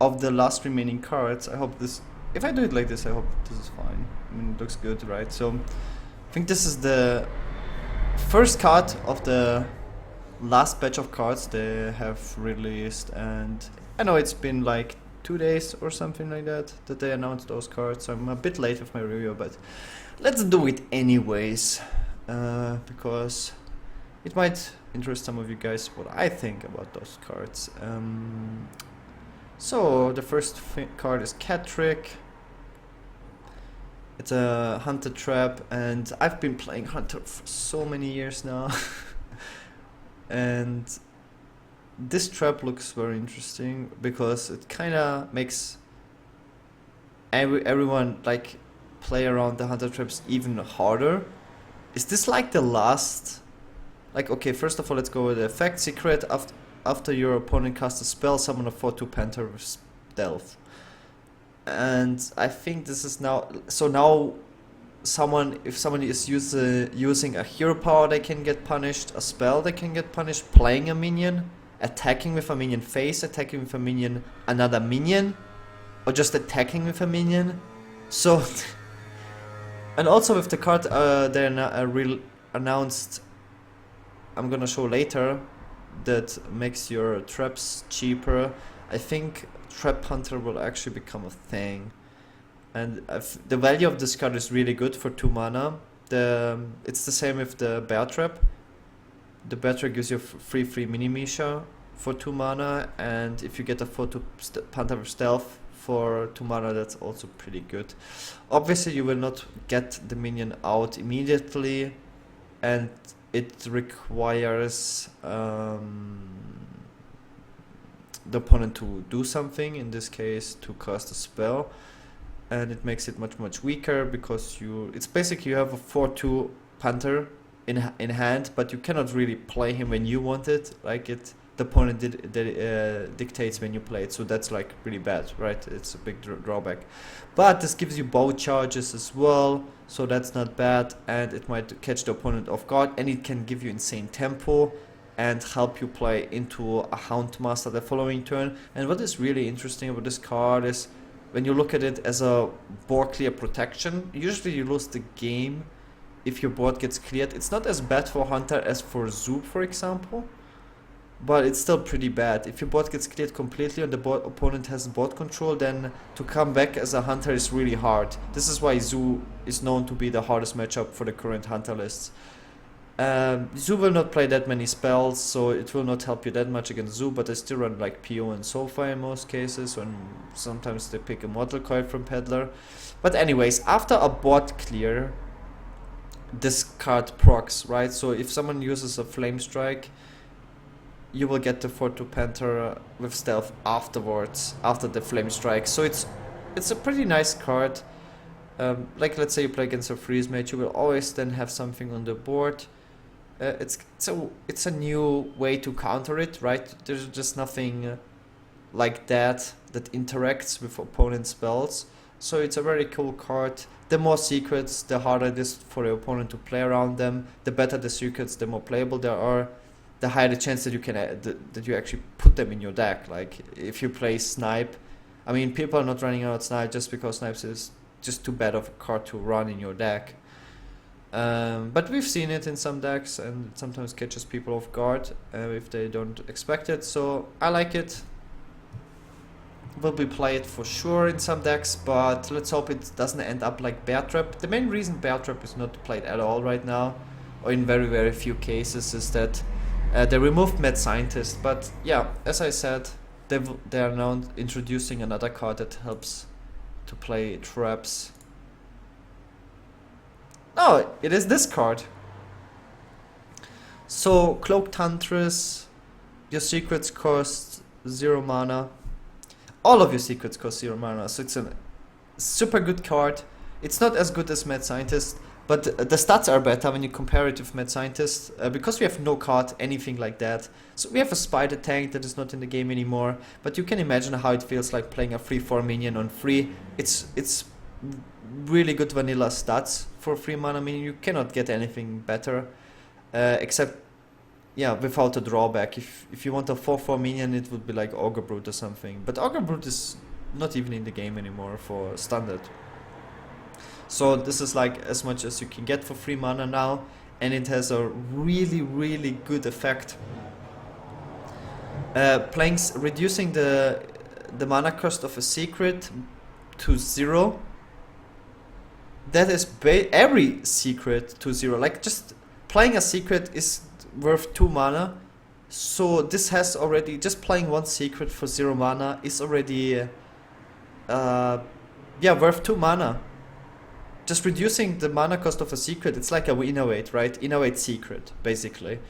of the last remaining cards. I hope this, if I do it like this, I hope this is fine. I mean, it looks good, right? So I think this is the first card of the last batch of cards they have released, and I know it's been like 2 days or something like that they announced those cards, so I'm a bit late with my review, but let's do it anyways, because it might interest some of you guys what I think about those cards. So the first card is Cat Trick. It's a Hunter Trap, and I've been playing Hunter for so many years now. And this trap looks very interesting because it kind of makes everyone like play around the Hunter Traps even harder. Is this like the last? Like, okay, first of all, let's go with the effect. Secret: after your opponent casts a spell, summon a 4/2 Panther with stealth. And I think this is now, so now if someone is using a hero power, they can get punished. A spell, they can get punished. Playing a minion, attacking with a minion face, attacking with a minion, another minion, or just attacking with a minion. So, and also with the card, they announced, I'm gonna show later, that makes your traps cheaper. I think Trap Hunter will actually become a thing. And the value of this card is really good for 2 mana. It's the same with the Bear Trap. The Bear Trap gives you free mini Misha for 2 mana, and if you get a 4/2 Panther with Stealth for 2 mana, that's also pretty good. Obviously, you will not get the minion out immediately, and it requires the opponent to do something, in this case to cast a spell, and it makes it much weaker because it's basically you have a 4/2 Panther in hand, but you cannot really play him when you want it. Like the opponent dictates when you play it, so that's like really bad, right? It's a big drawback. But this gives you bow charges as well, so that's not bad, and it might catch the opponent off guard, and it can give you insane tempo and help you play into a Houndmaster the following turn. And what is really interesting about this card is when you look at it as a board clear protection, usually you lose the game if your board gets cleared. It's not as bad for Hunter as for Zoo, for example, but it's still pretty bad. If your board gets cleared completely and the opponent has board control, then to come back as a Hunter is really hard. This is why Zoo is known to be the hardest matchup for the current Hunter lists. Zoo will not play that many spells, so it will not help you that much against Zoo, but they still run like PO and Soulfire in most cases, and sometimes they pick a Mortal Coil from Peddler. But anyways, after a board clear, this card procs, right? So if someone uses a Flame Strike, you will get the 4/2 Panther with Stealth afterwards, after the Flame Strike. So it's a pretty nice card. Like let's say you play against a Freeze Mage, you will always then have something on the board. It's a new way to counter it, right? There's just nothing like that interacts with opponent spells. So it's a very cool card. The more secrets, the harder it is for the opponent to play around them. The better the secrets, the more playable they are, the higher the chance that you can that you actually put them in your deck. Like if you play Snipe, I mean, people are not running out Snipe just because Snipes is just too bad of a card to run in your deck. But we've seen it in some decks, and it sometimes catches people off guard if they don't expect it. So I like it. Will be played for sure in some decks, but let's hope it doesn't end up like Bear Trap. The main reason Bear Trap is not played at all right now, or in very few cases, is that they removed Mad Scientist. But yeah, as I said, they are now introducing another card that helps to play traps. Oh, it is this card. So Cloaked Huntress, your secrets cost 0 mana. All of your secrets cost 0 mana, so it's a super good card. It's not as good as Mad Scientist, but the stats are better when you compare it with Mad Scientist, because we have no card, anything like that. So we have a Spider Tank that is not in the game anymore, but you can imagine how it feels like playing a 3/4 minion on 3. It's really good vanilla stats for 3 mana minion. You cannot get anything better, except yeah, without a drawback. If you want a 4/4 minion, it would be like Ogre Brute or something. But Ogre Brute is not even in the game anymore for standard. So this is like as much as you can get for 3 mana now, and it has a really, really good effect. Reducing the mana cost of a secret to 0. That is every secret to 0. Like, just playing a secret is worth 2 mana. So this has already, just playing one secret for 0 mana is already worth 2 mana. Just reducing the mana cost of a secret, it's like a innovate, right? Innovate secret, basically.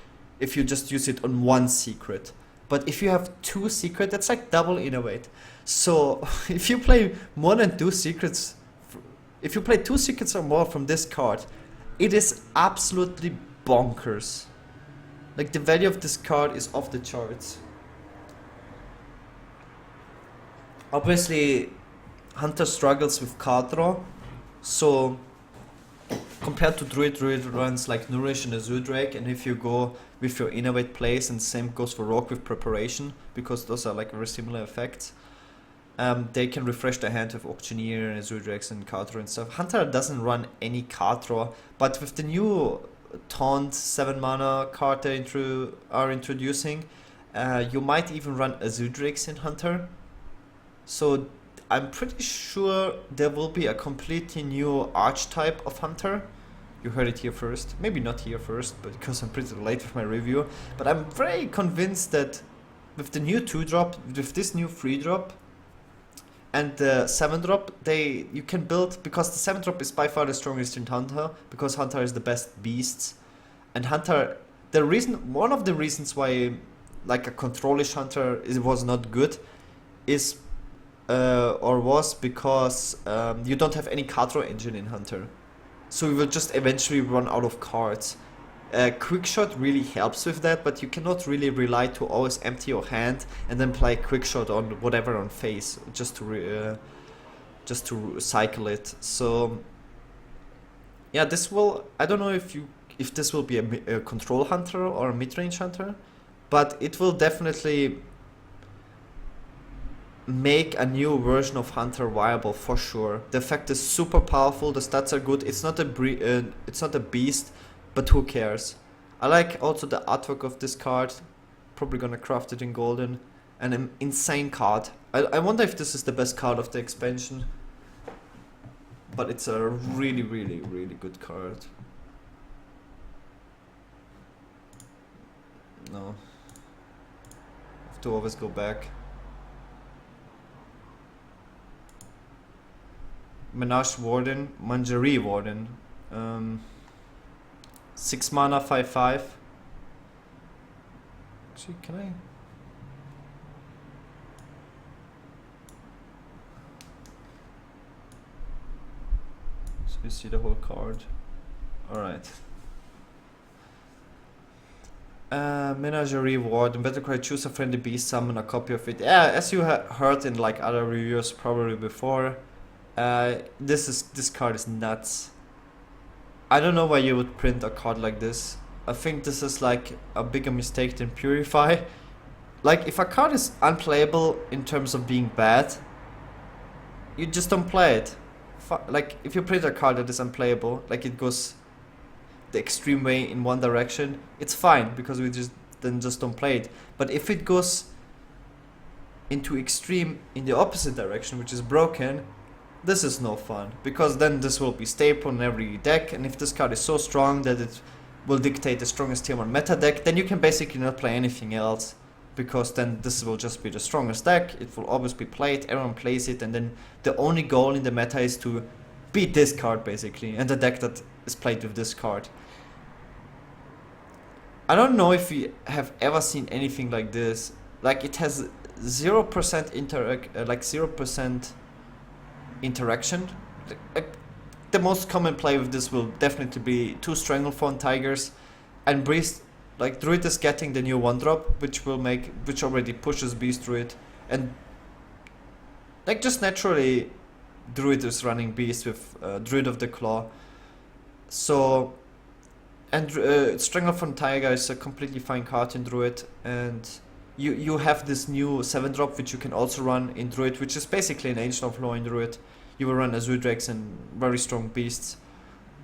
If you just use it on one secret. But if you have 2 secret, that's like double innovate. So if you play more than 2 secrets, if you play 2 secrets or more from this card, it is absolutely bonkers. Like, the value of this card is off the charts. Obviously, Hunter struggles with card draw. So compared to Druid runs like Nourish and Azure Drake, and if you go with your Innovate plays, and same goes for Rogue with Preparation, because those are like very similar effects, they can refresh their hand with Auctioneer and Azure Drakes and card draw and stuff. Hunter doesn't run any card draw, but with the new Taunt 7 mana card they are introducing, you might even run Azure Drakes in Hunter. So I'm pretty sure there will be a completely new archetype of Hunter. You heard it here first. Maybe not here first, but because I'm pretty late with my review. But I'm very convinced that with the new 2-drop, with this new 3-drop, and the 7-drop, you can build, because the 7-drop is by far the strongest in Hunter, because Hunter is the best beasts. And Hunter, one of the reasons why like a controlish Hunter was not good is was because you don't have any card draw engine in Hunter. So you will just eventually run out of cards. Quickshot really helps with that, but you cannot really rely to always empty your hand and then play Quickshot on whatever on face just to cycle it. So yeah, I don't know if this will be a control Hunter or a mid-range Hunter, but it will definitely make a new version of Hunter viable for sure. The effect is super powerful, the stats are good. It's not a beast, but who cares? I like also the artwork of this card. Probably gonna craft it in golden. An insane card. I wonder if this is the best card of the expansion, but it's a really, really, really good card. No, have to always go back. Menagerie Warden. 6 mana, 5/5. Actually, can I? So you see the whole card. Alright. Menagerie Warden. Battlecry, choose a friendly beast, summon a copy of it. Yeah, as you heard in like other reviews probably before. This card is nuts. I don't know why you would print a card like this. I think this is like a bigger mistake than Purify. Like, if a card is unplayable in terms of being bad, you just don't play it. Like, if you print a card that is unplayable, like it goes the extreme way in one direction, it's fine, because we just don't play it. But if it goes into extreme in the opposite direction, which is broken, this is no fun, because then this will be staple in every deck, and if this card is so strong that it will dictate the strongest tier 1 meta deck, then you can basically not play anything else, because then this will just be the strongest deck. It will always be played, everyone plays it, and then the only goal in the meta is to beat this card basically, and the deck that is played with this card. I don't know if you have ever seen anything like this. Like, it has 0% 0% interaction. Like, the most common play with this will definitely be 2 Stranglethorn Tigers, and Priest, like Druid is getting the new 1-drop, which already pushes Beast Druid, and like just naturally Druid is running Beast with Druid of the Claw. So And Strangler from Tiger is a completely fine card in Druid, and you have this new 7-drop which you can also run in Druid, which is basically an Ancient of Law in Druid. You will run Azure Drakes and very strong beasts.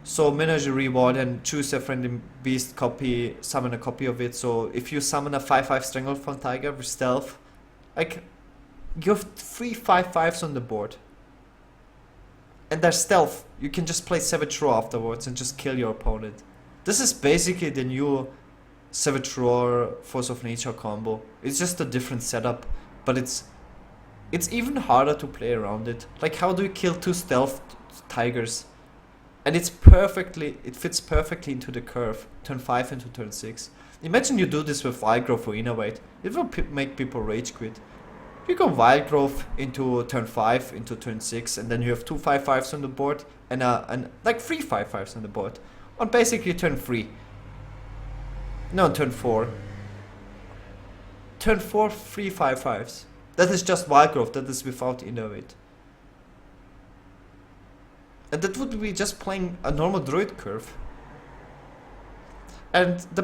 So Menagerie Warden, choose a friendly beast copy, summon a copy of it. So if you summon a 5/5 Strangle from Tiger with stealth, like, you have 3 5/5s on the board. And they're stealth. You can just play Savage Roar afterwards and just kill your opponent. This is basically the new Savage Roar Force of Nature combo. It's just a different setup, but it's even harder to play around it. Like, how do you kill 2 stealth tigers? And it fits perfectly into the curve, turn 5 into turn 6. Imagine you do this with Wild Growth or Innervate. It will make people rage quit. You go Wild Growth into turn 5, into turn 6, and then you have 2 5/5s on the board, and like 3 5/5s on the board. On basically turn 3. No, turn 4. Turn 4, 3 5/5s. That is just Wild Growth, that is without Innervate. And that would be just playing a normal Druid curve. And the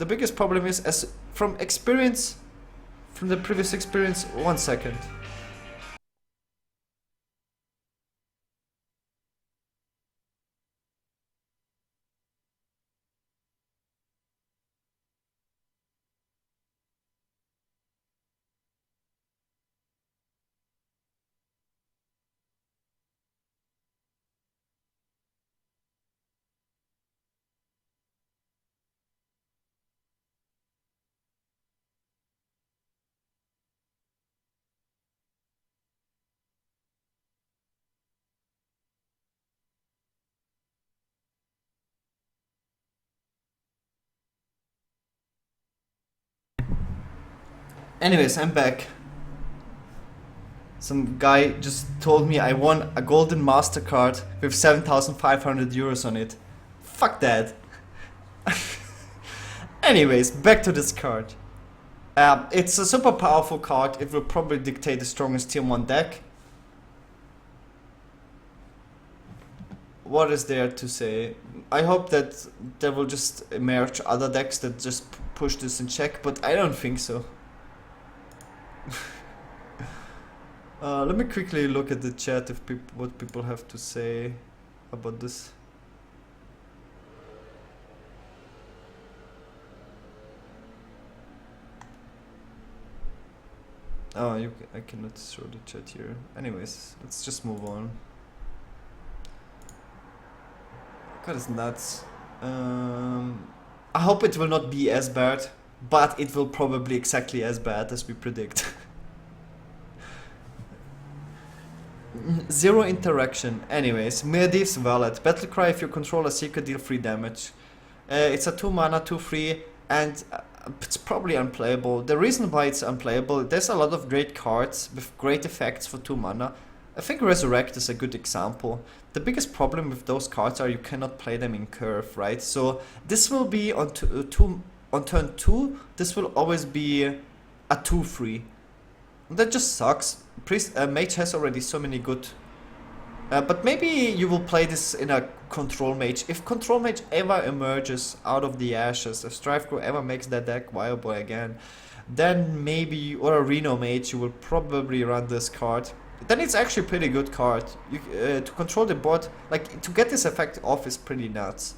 biggest problem is, as from the previous experience, 1 second. Anyways, I'm back. Some guy just told me I won a golden MasterCard with 7,500 euros on it. Fuck that. Anyways, back to this card. It's a super powerful card. It will probably dictate the strongest tier 1 deck. What is there to say? I hope that there will just emerge other decks that just push this in check, but I don't think so. Let me quickly look at the chat if what people have to say about this. Oh, I cannot show the chat here. Anyways, let's just move on. God, it's nuts. I hope it will not be as bad, but it will probably exactly as bad as we predict. Zero interaction. Anyways, Medivh's Valet. Battlecry, if you control a secret, deal 3 damage. It's a 2 mana, 2/3, and it's probably unplayable. The reason why it's unplayable, there's a lot of great cards with great effects for 2 mana. I think Resurrect is a good example. The biggest problem with those cards are you cannot play them in curve, right? So this will be on turn 2, this will always be a 2/3. That just sucks. Mage has already so many good... but maybe you will play this in a Control Mage. If Control Mage ever emerges out of the ashes, if Strifecrow ever makes that deck viable again, then maybe, or a Reno Mage, you will probably run this card. Then it's actually a pretty good card. To control the board, like, to get this effect off is pretty nuts.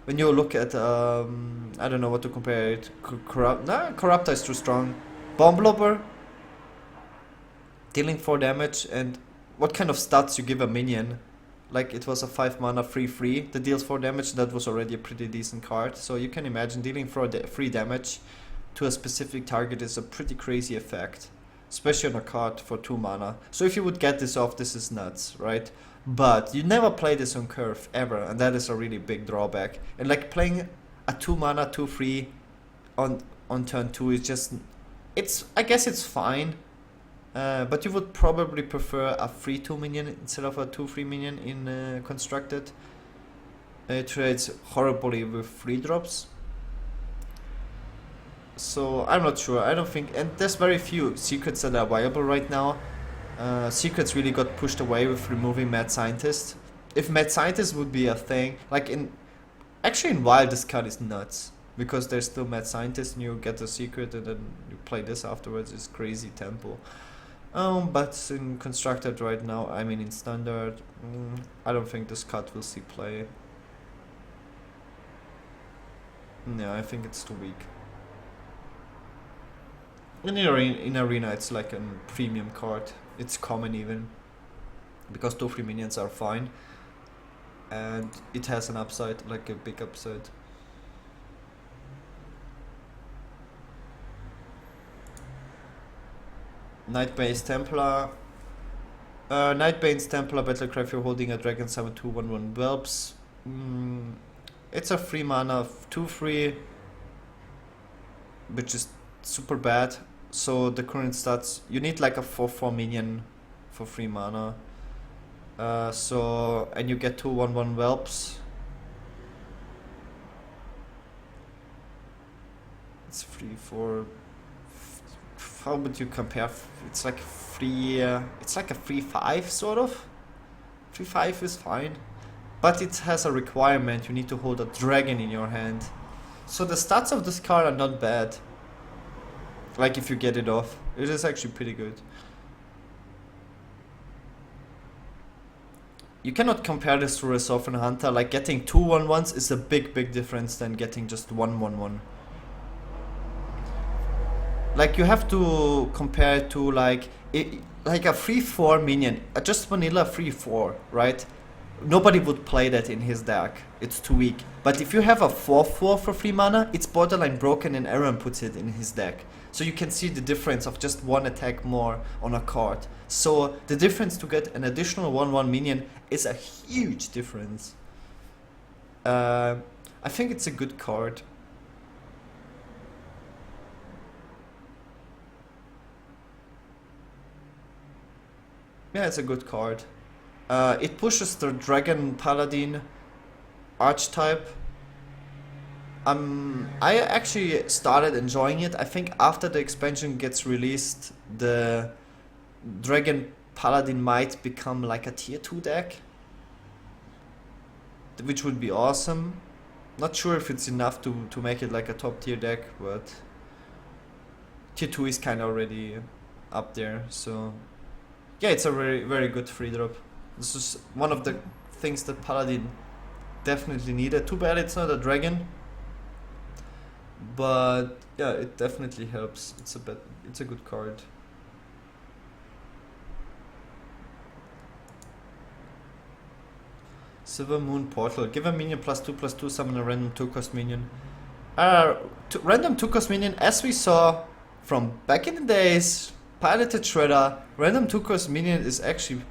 When you look at, I don't know what to compare it. Corruptor is too strong. Bomb Blobber, dealing 4 damage, and what kind of stats you give a minion. Like, it was a 5 mana 3/3 that deals 4 damage, that was already a pretty decent card. So you can imagine dealing 3 damage to a specific target is a pretty crazy effect. Especially on a card for 2 mana. So if you would get this off, this is nuts, right? But you never play this on curve, ever, and that is a really big drawback. And like, playing a 2 mana 2/3 on turn 2 is just... I guess it's fine. But you would probably prefer a 3/2 minion instead of a 2/3 minion in Constructed. It trades horribly with 3 drops. So I'm not sure. I don't think, and there's very few secrets that are viable right now. Secrets really got pushed away with removing Mad Scientist. If Mad Scientist would be a thing, like Actually, in Wild, this card is nuts. Because there's still Mad Scientist and you get the secret and then you play this afterwards. It's crazy tempo. But in Constructed right now, I mean in Standard, I don't think this card will see play. Yeah, I think it's too weak. In Arena, it's like a premium card. It's common even. Because 2-3 minions are fine. And it has an upside, like a big upside. Nightbane's Templar. Nightbane's Templar Battlecry, if you're holding a Dragon Summon 2/1/1 Whelps. It's a 3 mana 2/3, which is super bad. So the current stats, you need like a 4/4 minion for 3 mana. And you get 2/1/1 Whelps. It's 3/4. How would you compare? It's like it's like a 3/5 sort of. 3/5 is fine, but it has a requirement. You need to hold a dragon in your hand. So the stats of this card are not bad. Like if you get it off, it is actually pretty good. You cannot compare this to Resolve and Hunter. Like getting 2/1/1s is a big difference than getting just 1/1/1. Like you have to compare it to like a 3/4 minion, just vanilla 3/4, right? Nobody would play that in his deck. It's too weak. But if you have a 4/4 for 3 mana, it's borderline broken and Aaron puts it in his deck. So you can see the difference of just 1 attack more on a card. So the difference to get an additional 1/1 minion is a huge difference. I think it's a good card. Yeah, it's a good card. It pushes the Dragon Paladin archetype. I actually started enjoying it. I think after the expansion gets released, the Dragon Paladin might become like a tier 2 deck, which would be awesome. Not sure if it's enough to make it like a top tier deck, but tier 2 is kind of already up there, so yeah, it's a very good free drop. This is one of the things that Paladin definitely needed. Too bad it's not a dragon, but yeah, it definitely helps. It's a good card. Silvermoon Portal. Give a minion +2/+2, summon a random 2-cost minion. Random 2-cost minion, as we saw from back in the days, Piloted Shredder, random 2-cost minion is actually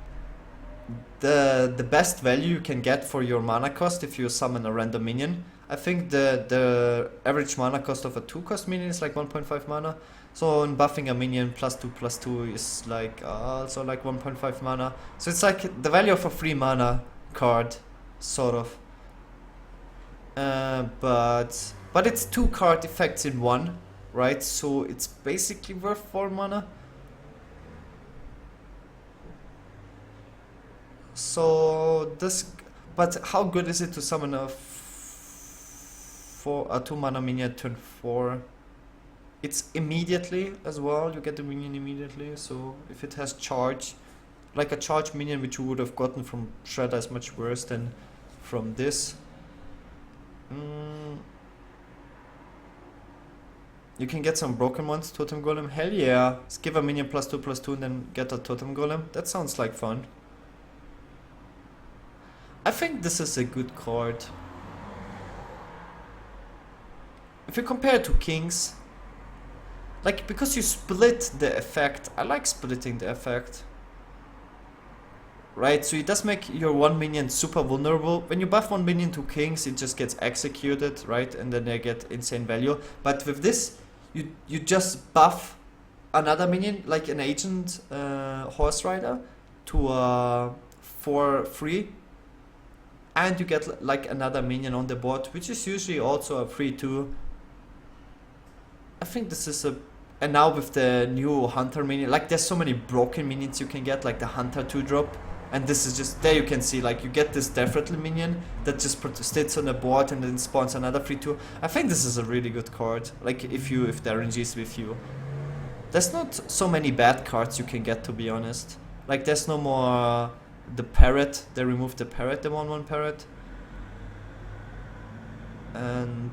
the best value you can get for your mana cost if you summon a random minion. I think the average mana cost of a 2-cost minion is like 1.5 mana. So in buffing a minion +2/+2 is like also like 1.5 mana. So it's like the value of a 3 mana card, sort of. But it's 2 card effects in one, right? So it's basically worth 4 mana. So this, but how good is it to summon a 2 mana minion turn 4? It's immediately as well. You get the minion immediately. So if it has charge, like a charge minion which you would have gotten from Shredder is much worse than from this. You can get some broken ones. Totem Golem. Hell yeah! Let's give a minion +2/+2 and then get a Totem Golem. That sounds like fun. I think this is a good card. If you compare it to Kings, like, because you split the effect, I like splitting the effect. Right, so it does make your 1 minion super vulnerable. When you buff 1 minion to Kings, it just gets executed, right? And then they get insane value. But with this, you just buff another minion, like an agent horse rider, to 4/3. And you get like another minion on the board, which is usually also a 3/2. I think this is and now with the new Hunter minion, like there's so many broken minions you can get, like the Hunter 2-drop. And this is just, there you can see, like, you get this Death Rattle minion that just sits on the board and then spawns another 3/2. I think this is a really good card, like, if the RNG is with you. There's not so many bad cards you can get, to be honest. Like, there's no more the parrot. They removed the parrot, the 1/1 parrot. And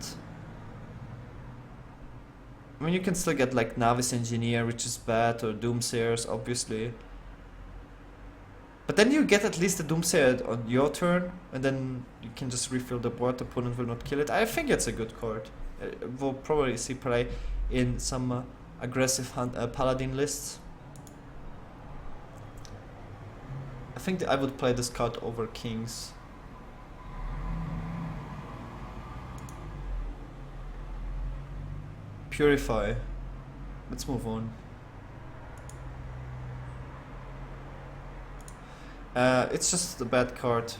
I mean, you can still get like Navis Engineer, which is bad, or Doomsayers, obviously. But then you get at least a Doomsayer on your turn, and then you can just refill the board. The opponent will not kill it. I think it's a good card. We'll probably see play in some aggressive Paladin lists. I think I would play this card over Kings. Purify. Let's move on. It's just a bad card.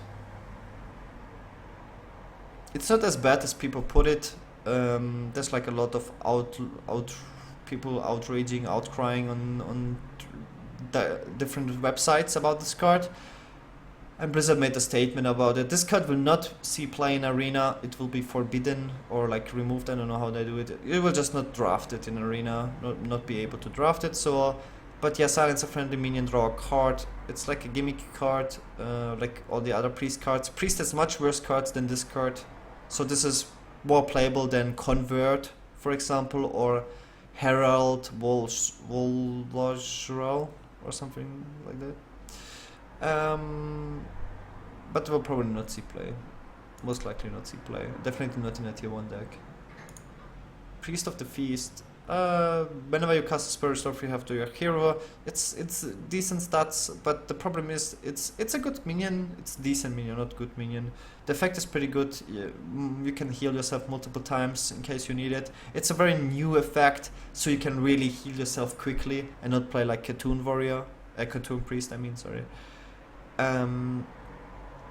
It's not as bad as people put it. There's like a lot of people outraging, outcrying on the different websites about this card. And Blizzard made a statement about it. This card will not see play in Arena. It will be forbidden or like removed. I don't know how they do it. It will just not draft it in Arena. Not be able to draft it. So, but yeah, silence a friendly minion, draw a card. It's like a gimmicky card, like all the other Priest cards. Priest has much worse cards than this card. So this is more playable than Convert, for example, or Herald Volvajral or something like that. But we'll probably not see play. Most likely not see play. Definitely not in a tier 1 deck. Priest of the Feast. Whenever you cast a Spirit Storm, you have to your hero. It's decent stats, but the problem is it's a good minion. It's decent minion, not good minion. The effect is pretty good. You can heal yourself multiple times in case you need it. It's a very new effect, so you can really heal yourself quickly and not play like Cartoon Warrior, Cartoon Priest. I mean, sorry.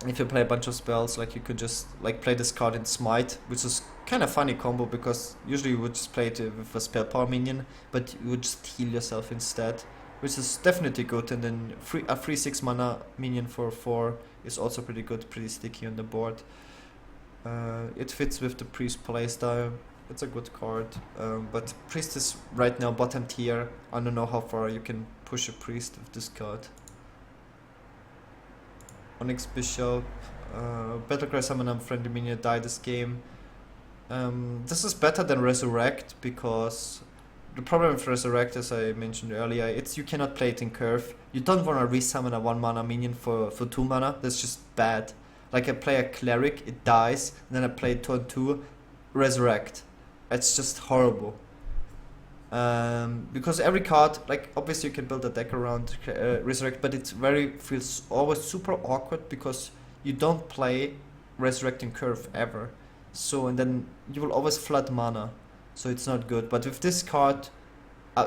If you play a bunch of spells, like you could just like play this card in Smite, which is kind of funny combo because usually you would just play it with a spell power minion, but you would just heal yourself instead, which is definitely good. And then a free 6 mana minion for 4 is also pretty good, pretty sticky on the board. It fits with the Priest playstyle. It's a good card, but Priest is right now bottom tier. I don't know how far you can push a Priest with this card. Onyx Bishop, Battlecry Summon friendly minion, die this game. This is better than Resurrect because the problem with Resurrect, as I mentioned earlier, it's you cannot play it in curve. You don't want to resummon a 1 mana minion for 2 mana. That's just bad. Like I play a Cleric, it dies, and then I play turn 2, Resurrect. It's just horrible. Because every card, like obviously you can build a deck around Resurrect, but it feels always super awkward because you don't play Resurrecting Curve ever. So, and then you will always flood mana, so it's not good. But with this card,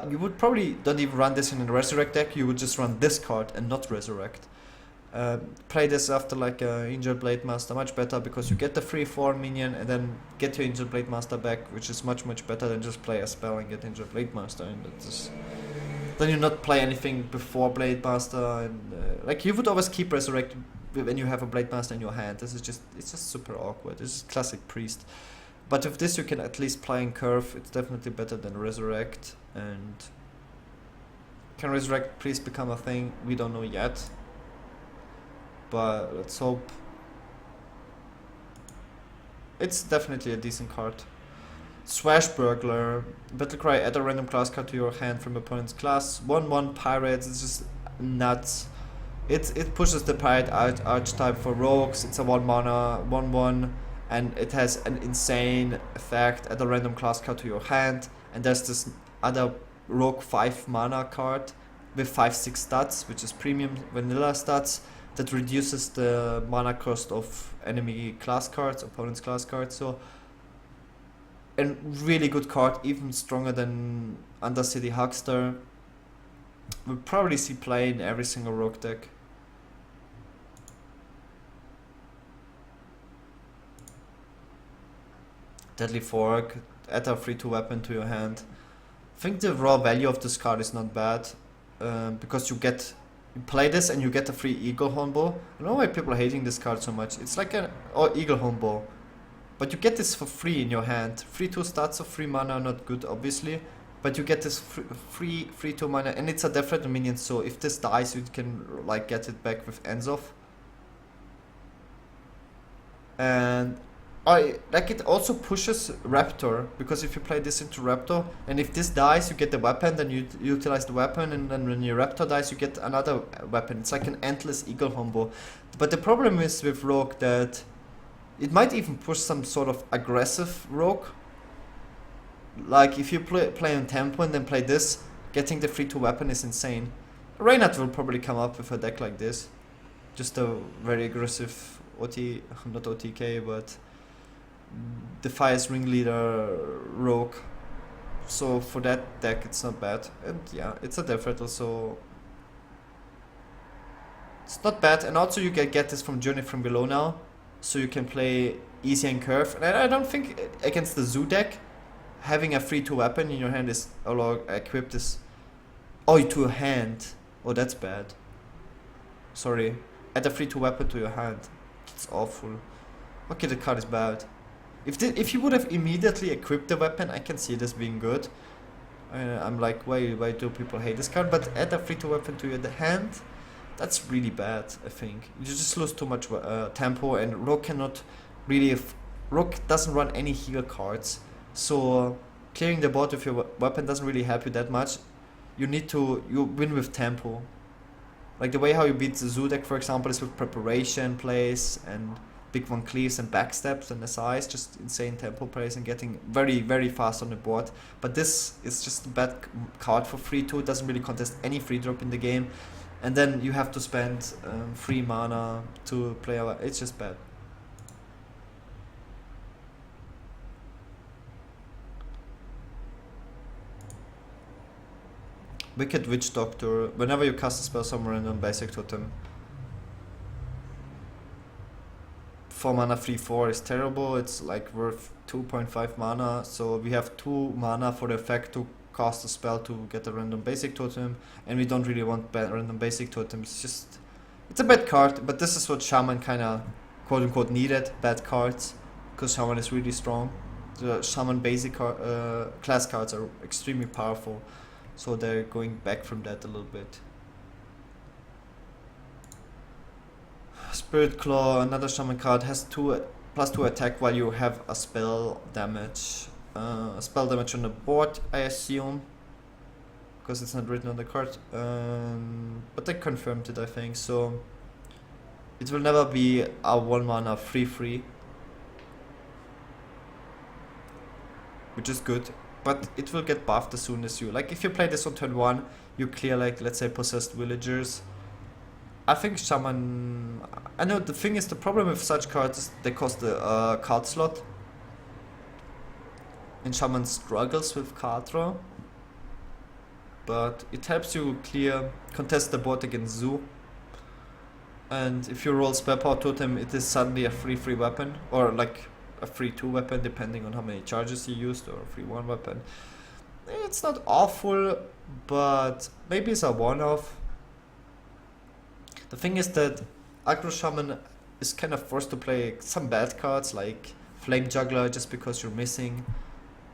you would probably don't even run this in a Resurrect deck, you would just run this card and not Resurrect. Play this after like a Injured Blade Master, much better because you get the free 4 minion and then get your Injured Blade Master back, which is much better than just play a spell and get Injured Blade Master. And then you not play anything before Blade Master, and like you would always keep Resurrect when you have a Blade Master in your hand. It's just super awkward. It's just classic Priest. But with this you can at least play in curve. It's definitely better than Resurrect. And can Resurrect Priest become a thing? We don't know yet. But let's hope. It's definitely a decent card. Swashbuckler. Battlecry, add a random class card to your hand from opponent's class. 1/1 pirates, it's just nuts. It pushes the pirate archetype for rogues. It's a 1 mana, 1/1, and it has an insane effect. Add a random class card to your hand. And there's this other rogue 5 mana card with 5/6 stats, which is premium vanilla stats, that reduces the mana cost of enemy class cards, opponent's class cards. So, a really good card, even stronger than Undercity Huckster. We'll probably see play in every single rogue deck. Deadly Fork, add a 3/2 weapon to your hand. I think the raw value of this card is not bad, because you get You play this and you get a free Eagle Hornbow. I don't know why people are hating this card so much. It's like an Eagle Hornbow. But you get this for free in your hand. Free 2 stats of 3 mana are not good, obviously. But you get this free 2 mana, and it's a different minion, so if this dies, you can like get it back with Enzov. And it also pushes Raptor, because if you play this into Raptor, and if this dies, you get the weapon, then you utilize the weapon, and then when your Raptor dies, you get another weapon. It's like an endless Eagle Hornbow. But the problem is with Rogue that it might even push some sort of aggressive Rogue. Like if you play on tempo and then play this, getting the free 2 weapon is insane. Reynard will probably come up with a deck like this. Just a very aggressive not OTK, but Defias Ringleader Rogue. So for that deck it's not bad. And yeah, it's a Death Rattle, so it's not bad. And also you get this from Journey from Below now, so you can play easy and curve. And I don't think against the Zoo deck, having a free 2 weapon in your hand is equipped this. Oh, to your hand. Oh, that's bad. Sorry. Add a free 2 weapon to your hand. It's awful. Okay, the card is bad. If you would have immediately equipped the weapon, I can see this being good. I'm like, why do people hate this card? But add a free 2 weapon to your hand, that's really bad, I think. You just lose too much tempo, and Rogue cannot really... Rogue doesn't run any heal cards. So clearing the board with your weapon doesn't really help you that much. You win with tempo. Like the way how you beat the Zoo deck, for example, is with preparation plays and big one cleaves and backsteps and SIs, just insane tempo plays and getting very, very fast on the board. But this is just a bad card for free 2. It doesn't really contest any free drop in the game. And then you have to spend 3 mana to play our... It's just bad. Wicked Witch Doctor. Whenever you cast a spell somewhere random basic totem. 4 mana 3/4 is terrible. It's like worth 2.5 mana. So we have 2 mana for the effect to cast a spell to get a random basic totem. And we don't really want random basic totems. It's a bad card, but this is what Shaman kinda quote unquote needed. Bad cards. Because Shaman is really strong. The Shaman basic class cards are extremely powerful. So they're going back from that a little bit. Spirit Claw, another Shaman card, has +2 attack while you have a spell damage. Spell damage on the board, I assume. Because it's not written on the card. But they confirmed it, I think. So it will never be a 1 mana 3/3. Which is good. But it will get buffed as soon as you... Like, if you play this on turn 1, you clear, like, let's say, possessed villagers. I think Shaman... I know, the thing is, the problem with such cards is they cost the card slot. And Shaman struggles with card draw. But it helps you contest the board against Zoo. And if you roll Spell Power Totem, it is suddenly a 3/3 weapon. Or, like... a 3/2 weapon, depending on how many charges you used, or a 3/1 weapon. It's not awful, but maybe it's a one-off. The thing is that Aggro Shaman is kind of forced to play some bad cards, like Flame Juggler, just because you're missing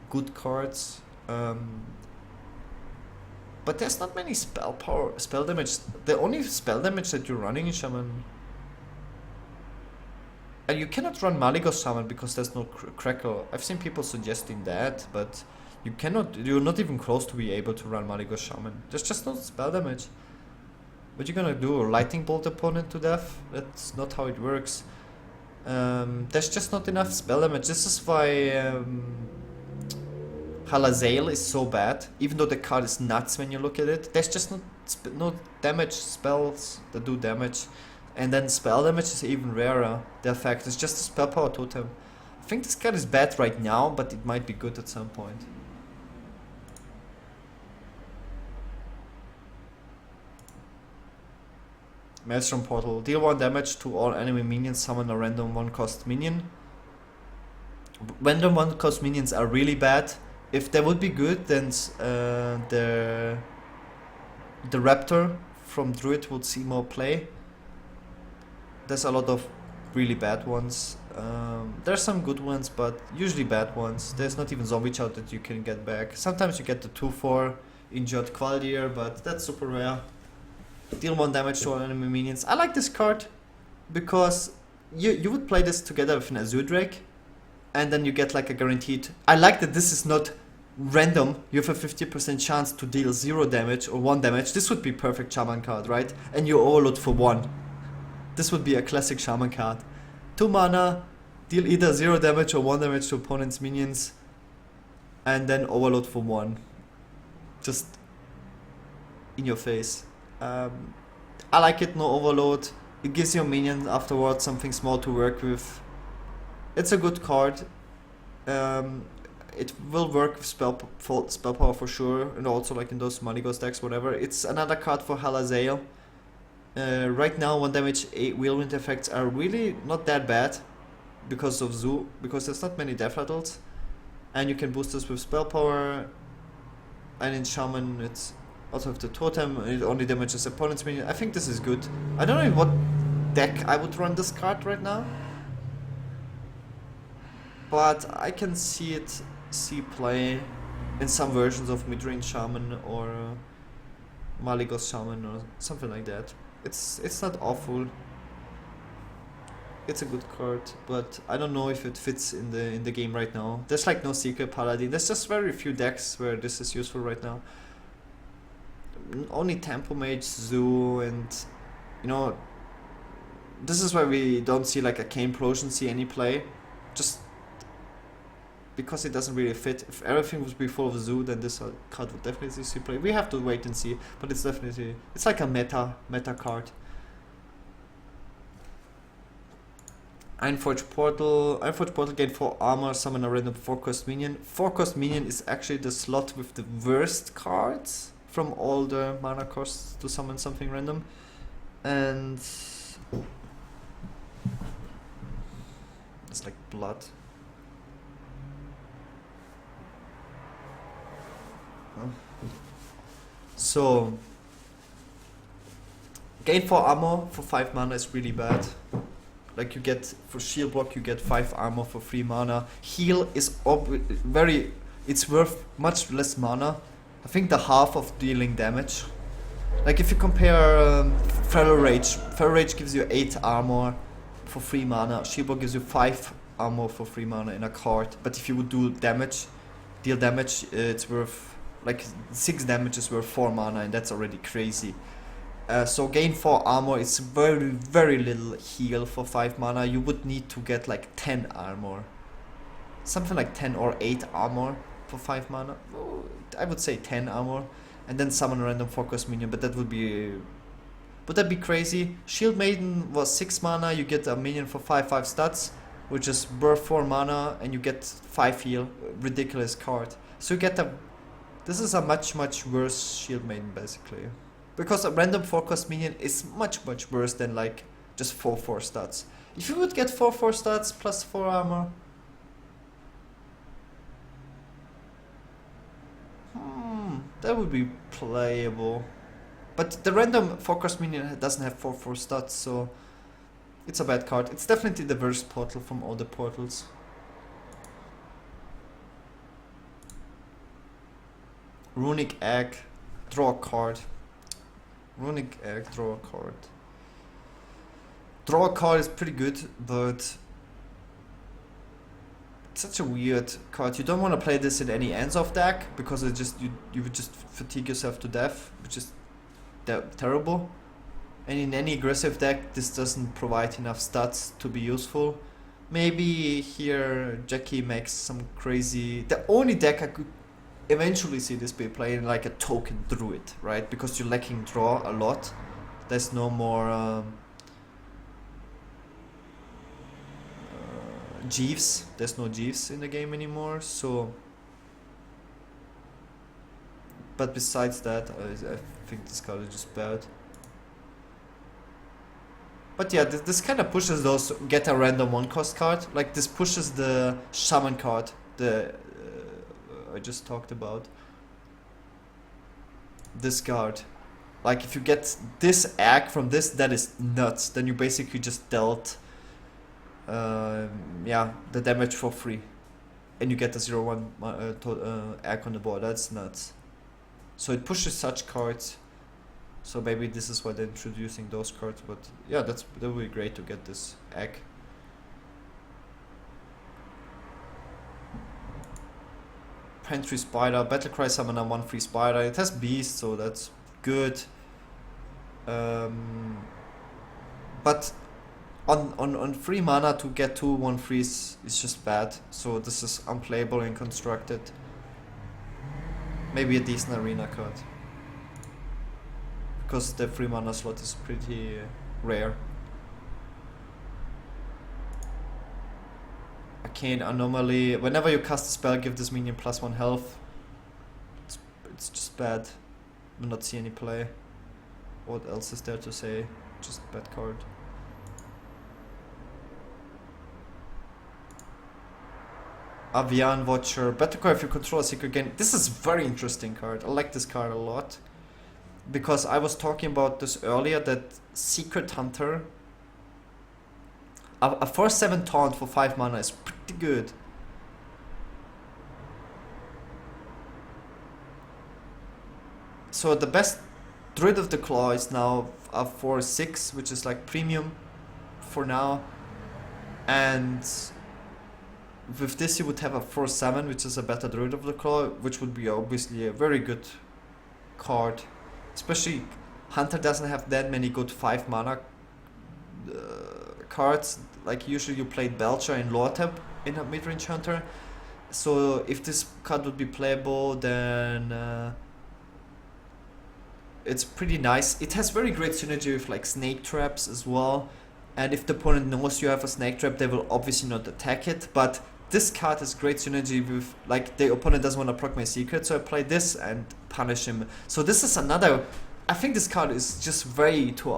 good cards. But there's not many spell damage. The only spell damage that you're running in Shaman... And you cannot run Malygos Shaman because there's no Crackle. I've seen people suggesting that, but you're not even close to be able to run Malygos Shaman. There's just no spell damage. What you gonna do? Lightning Bolt opponent to death? That's not how it works. There's just not enough spell damage. This is why Halazael is so bad. Even though the card is nuts when you look at it. There's just no damage spells that do damage. And then spell damage is even rarer. The effect is just a spell power totem. I think this card is bad right now, but it might be good at some point. Maelstrom Portal. Deal 1 damage to all enemy minions. Summon a random 1-cost minion. Random 1-cost minions are really bad. If they would be good, then the Raptor from Druid would see more play. There's a lot of really bad ones. There's some good ones, but usually bad ones. There's not even Zombie Chow that you can get back. Sometimes you get the 2/4 injured Qualdier, but that's super rare. Deal 1 damage to all enemy minions. I like this card because you would play this together with an Azure Drake, and then you get like a guaranteed. I like that this is not random. You have a 50% chance to deal 0 damage or 1 damage. This would be perfect Shaman card, right? And you overload for 1. This would be a classic Shaman card. 2 mana, deal either 0 damage or 1 damage to opponent's minions, and then overload for 1. Just in your face. I like it, no overload. It gives your minion afterwards something small to work with. It's a good card. It will work with spell power for sure, and also like in those Money Ghost decks, whatever. It's another card for Halazael. Right now 1 damage 8 Whirlwind effects are really not that bad because of Zoo, because there's not many Death Rattles, and you can boost this with spell power. And in Shaman it's also with the totem, it only damages opponent's minion. I think this is good. I don't know in what deck I would run this card right now, but I can see play in some versions of mid-range Shaman or Maligos Shaman or something like that. It's not awful. It's a good card, but I don't know if it fits in the game right now. There's like no secret Paladin. There's just very few decks where this is useful right now. Only Tempo Mage, Zoo, and you know, this is why we don't see like Arcane Plosion see any play, just because it doesn't really fit. If everything would be full of Zoo, then this card would definitely see play. We have to wait and see, but it's definitely, it's like a meta card. Ironforge Portal. Ironforge Portal gain 4 armor, summon a random 4-cost minion. 4-cost minion is actually the slot with the worst cards from all the mana costs to summon something random. And it's like blood. So gain 4 armor for 5 mana is really bad. Like you get, for shield block you get 5 armor for 3 mana. Heal is it's worth much less mana. I think the half of dealing damage. Like if you compare Feral Rage gives you 8 armor for 3 mana. Shield block gives you 5 armor for 3 mana in a card. But if you would deal damage, it's worth like 6 damage is worth 4 mana, and that's already crazy. So gain 4 armor is very little heal for 5 mana. You would need to get like 10 armor. Something like 10 or 8 armor for 5 mana. Oh, I would say 10 armor. And then summon a random 4-cost minion, but that would be... Would that be crazy? Shield Maiden was 6 mana, you get a minion for 5/5 stats, which is worth 4 mana, and you get 5 heal. Ridiculous card. So you get a... This is a much worse Shield Maiden basically. Because a random 4-cost minion is much worse than like just 4/4 stats. If you would get 4/4 stats plus 4 armor, that would be playable. But the random 4-cost minion doesn't have 4/4 stats, so it's a bad card. It's definitely the worst portal from all the portals. Runic Egg, draw a card. Runic Egg, draw a card. Draw a card is pretty good, but it's such a weird card. You don't want to play this in any ends-off deck because it just you would just fatigue yourself to death, which is terrible. And in any aggressive deck, this doesn't provide enough stats to be useful. Maybe here Jackie makes some crazy... The only deck I could eventually see this be playing like a token druid, right? Because you're lacking draw a lot. There's no more Jeeves. There's no Jeeves in the game anymore, so... But besides that, I think this card is just bad. But yeah, this kind of pushes those get a random 1-cost card. Like this pushes the Shaman card, the I just talked about. This card. Like if you get this egg from this, that is nuts. Then you basically just dealt, yeah, the damage for free, and you get the 0/1 egg on the board. That's nuts. So it pushes such cards. So maybe this is why they're introducing those cards. But yeah, that would be great to get this egg. Pantry Spider, Battlecry Summoner, 1 free Spider. It has Beast, so that's good. But on free mana to get 2 1/3s is just bad. So this is unplayable and constructed. Maybe a decent arena card. Because the free mana slot is pretty rare. Arcane Anomaly. Whenever you cast a spell, give this minion +1 health. It's just bad. Will not see any play. What else is there to say? Just bad card. Avian Watcher. Better card if you control a secret game. This is a very interesting card. I like this card a lot. Because I was talking about this earlier, that Secret Hunter, a 4/7 taunt for 5 mana is pretty good. So the best Druid of the Claw is now a 4/6, which is like premium for now. And with this you would have a 4/7, which is a better Druid of the Claw, which would be obviously a very good card. Especially Hunter doesn't have that many good 5 mana cards. Like usually you played Belcher and Lortab in a mid-range Hunter. So if this card would be playable, then it's pretty nice. It has very great synergy with like snake traps as well. And if the opponent knows you have a snake trap, they will obviously not attack it. But this card has great synergy with, like, the opponent doesn't want to proc my secret, so I play this and punish him. So this is another, I think this card is just very too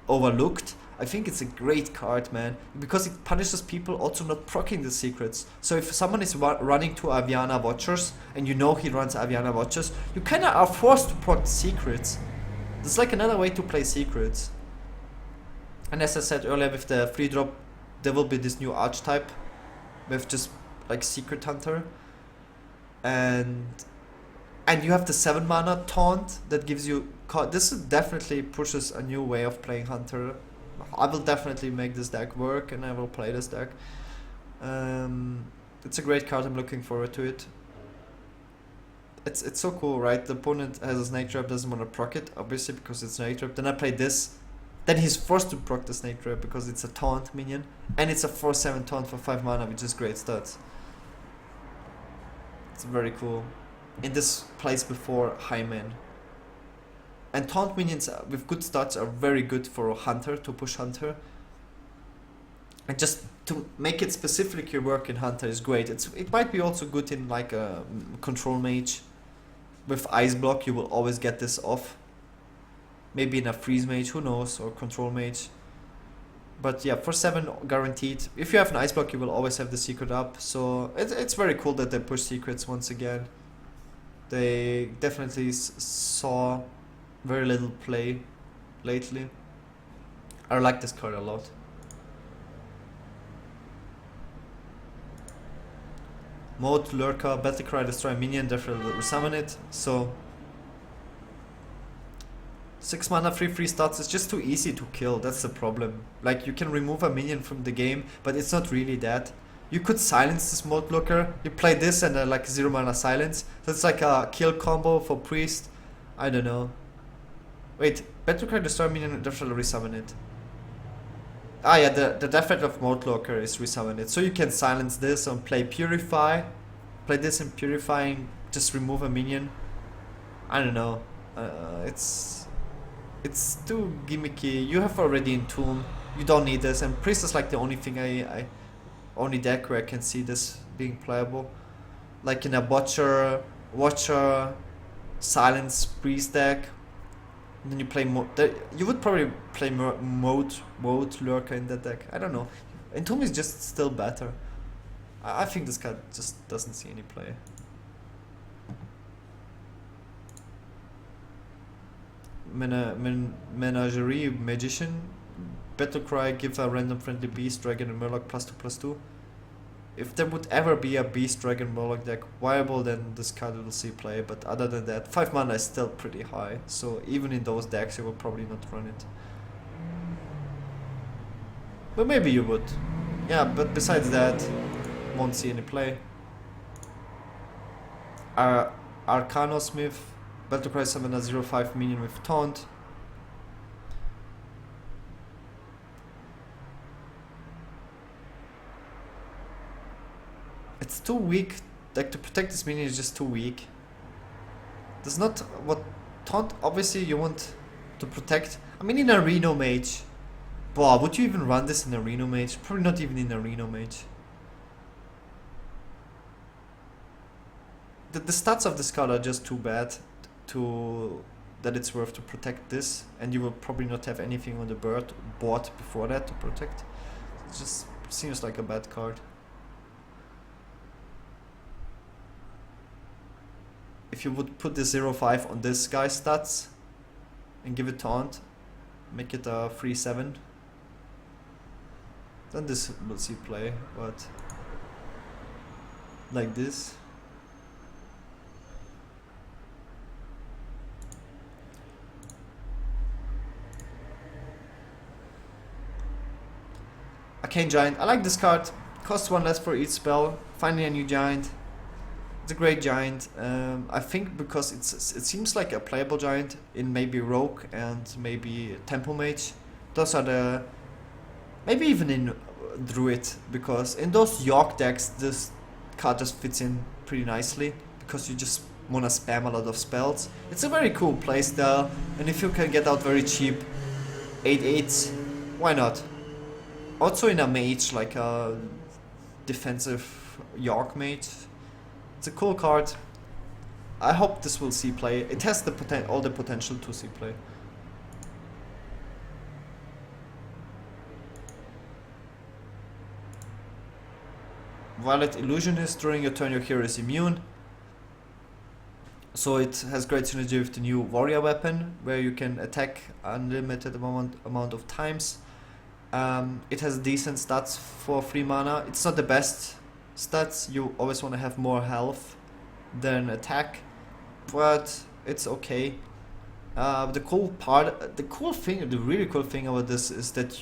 overlooked. I think it's a great card, man, because it punishes people also not proccing the secrets. So if someone is running 2 Avian Watchers, and you know he runs Avian Watchers, you kind of are forced to proc the secrets. It's like another way to play secrets. And as I said earlier, with the free drop, there will be this new archetype with just like Secret Hunter, and you have the 7 mana taunt that gives you. This definitely pushes a new way of playing Hunter. I will definitely make this deck work, and I will play this deck. It's a great card. I'm looking forward to it. It's so cool, right? The opponent has a snake trap, doesn't want to proc it, obviously, because it's snake trap. Then I play this. Then he's forced to proc the snake trap because it's a taunt minion, and it's a 4/7 taunt for 5 mana, which is great stats. It's very cool. In this place before Hyman. And taunt minions with good stats are very good for a Hunter, to push Hunter. And just to make it specifically work in Hunter is great. It might be also good in like a control mage. With Ice Block you will always get this off. Maybe in a freeze mage, who knows, or control mage. But yeah, for 7 guaranteed. If you have an Ice Block, you will always have the secret up. So it's very cool that they push secrets once again. They definitely saw very little play lately. I like this card a lot. Mode, Lurker, Battlecry, destroy minion, definitely resummon it. So 6 mana 3/3 stats is just too easy to kill. That's the problem. Like, you can remove a minion from the game, but it's not really that. You could silence this Mode Lurker. You play this and like 0 mana silence. That's like a kill combo for Priest. I don't know. Wait, Battlecry, destroy minion, definitely resummon it. Ah yeah, the defect of Mode Lurker is resummon it. So you can silence this and play Purify. Play this and Purifying, just remove a minion. I don't know. It's too gimmicky. You have already Entomb. You don't need this, and Priest is like the only thing only deck where I can see this being playable. Like in a Watcher, Silence Priest deck. And then you play you would probably play Mode Lurker in that deck. I don't know. Entomb is just still better. I think this card just doesn't see any play. Menagerie Magician. Battlecry, give a random friendly beast, dragon, and murloc +2/+2. If there would ever be a beast, dragon, murloc deck viable, then this card will see play. But other than that, 5 mana is still pretty high. So even in those decks, you will probably not run it. But maybe you would. Yeah, but besides that, won't see any play. Arcanosmith, Battlecry summon a 0/5 minion with Taunt. It's too weak. Like, to protect this minion is just too weak. There's not what Taunt. Obviously, you want to protect. I mean, in a Reno Mage. Wow, would you even run this in a Reno Mage? Probably not even in a Reno Mage. The stats of this card are just too bad that it's worth to protect this, and you will probably not have anything on the board before that to protect. It just seems like a bad card. If you would put the 0/5 on this guy's stats and give it Taunt, make it a 3/7, then this will see play, but like this. Arcane Giant, I like this card. Costs 1 less for each spell. Finding a new giant. It's a great giant. I think because it seems like a playable giant in maybe Rogue and maybe Tempo Mage. Those are the... Maybe even in Druid, because in those York decks this card just fits in pretty nicely, because you just want to spam a lot of spells. It's a very cool playstyle, and if you can get out very cheap 8/8s, why not? Also in a mage, like a defensive York Mage. It's a cool card. I hope this will see play. It has the all the potential to see play. Violet Illusionist, during your turn your hero is immune. So it has great synergy with the new warrior weapon, where you can attack unlimited amount of times. It has decent stats for 3 mana. It's not the best stats, you always want to have more health than attack, but it's okay. The really cool thing about this is that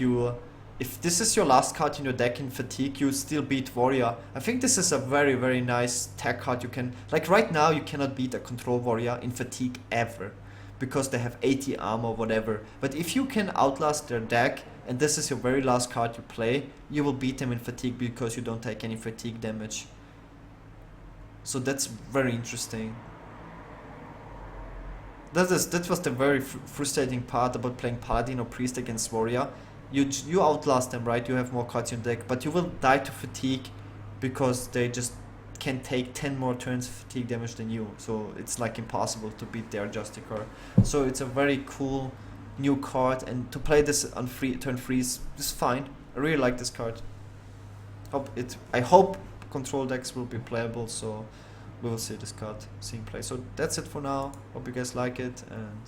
if this is your last card in your deck in Fatigue, you still beat Warrior. I think this is a very, very nice tech card. You can, like right now, you cannot beat a Control Warrior in Fatigue ever, because they have 80 armor, whatever. But if you can outlast their deck, and this is your very last card you play, you will beat them in Fatigue because you don't take any Fatigue damage. So that's very interesting. That was the very frustrating part about playing Paladin or Priest against Warrior. You outlast them, right? You have more cards in your deck, but you will die to Fatigue because they just can take 10 more turns of Fatigue damage than you. So it's like impossible to beat their Justicar. So it's a very cool new card, and to play this on turn 3 is fine. I really like this card. I hope control decks will be playable, so we will see this card seeing play. So that's it for now. Hope you guys like it, and